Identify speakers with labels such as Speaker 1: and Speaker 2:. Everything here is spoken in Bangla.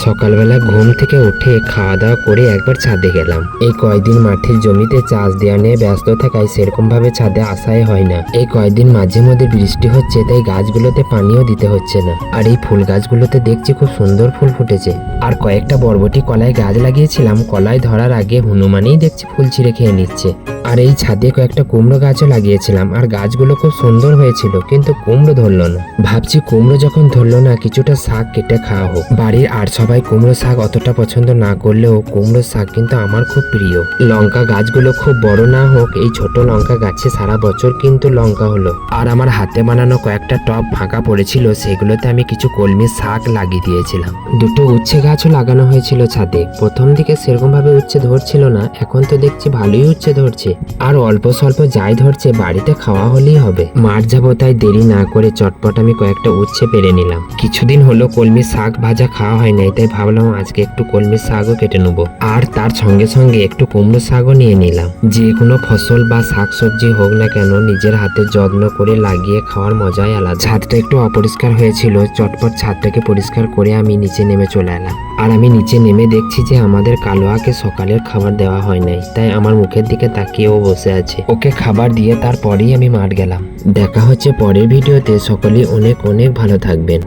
Speaker 1: সকালবেলা ঘুম থেকে উঠে খাওয়া দাওয়া করে একবার ছাদে গেলাম। এই কয়দিন মাঠের জমিতে চাষ দেওয়া নিয়ে ব্যস্ত থাকায় সেরকম ভাবে ছাদে আসাই হয় না। এই কয়দিন মাঝে মধ্যে বৃষ্টি হচ্ছে, তাই গাছগুলোতে পানিও দিতে হচ্ছে না। আর এই ফুল গাছগুলোতে দেখছি খুব সুন্দর ফুল ফুটেছে। আর কয়েকটা বরবটি কলাই গাছ লাগিয়েছিলাম, কলাই ধরার আগে হনুমানই দেখছি ফুল ছিঁড়ে খেয়ে নিচ্ছে। আর এই ছাদে কয়েকটা কুমড়ো গাছও লাগিয়েছিলাম, আর গাছগুলো খুব সুন্দর হয়েছিল, কিন্তু কুমড়ো ধরলো না। ভাবছি কুমড়ো যখন ধরলো না, কিছুটা শাক কেটে খাওয়া হোক। বাড়ির আর সবাই কুমড়ো শাক অতটা পছন্দ না করলেও কুমড়ো শাক কিন্তু আমার খুব প্রিয়। লঙ্কা গাছগুলো খুব বড় না হোক, এই ছোট লঙ্কা গাছে সারা বছর কিন্তু লঙ্কা হলো। আর আমার হাতে বানানো কয়েকটা টব ফাঁকা পড়েছিল, সেগুলোতে আমি কিছু কলমি শাক লাগিয়ে দিয়েছিলাম। দুটো উচ্ছে গাছও লাগানো হয়েছিল ছাদে। প্রথম দিকে সেরকম ভাবে উচ্ছে ধরছিল না, এখন তো দেখছি ভালোই উচ্ছে ধরছে। আর অল্প স্বল্প যাই ধরছে বাড়িতে খাওয়া হলেই হবে। মাঠ যাবো, তাই দেরি না করে চটপট আমি কয়েকটা উচ্ছে পেরে নিলাম। কিছুদিন হলো কলমি শাক ভাজা খাওয়া হয় নাই, তাই ভাবলাম আজকে একটু কলমি শাকও কেটে নেবো। আর তার সঙ্গে সঙ্গে একটু কুমড়ো শাকও নিয়ে নিলাম। যে কোনো ফসল বা শাক সবজি হোক না কেন, নিজের হাতে যত্ন করে লাগিয়ে খাওয়ার মজাই আলাদা। ছাদটা একটু অপরিষ্কার হয়েছিল, চটপট ছাদটাকে পরিষ্কার করে আমি নিচে নেমে চলে এলাম। আর আমি নিচে নেমে দেখছি যে আমাদের কালোয়াকে সকালের খাবার দেওয়া হয় নাই, তাই আমার মুখের দিকে তাকিয়ে ও বসে আছে। ওকে খাবার দিয়ে তারপরেই আমি মাঠ গেলাম। দেখা হচ্ছে পরের ভিডিওতে। সকলেই অনেক অনেক ভালো থাকবেন।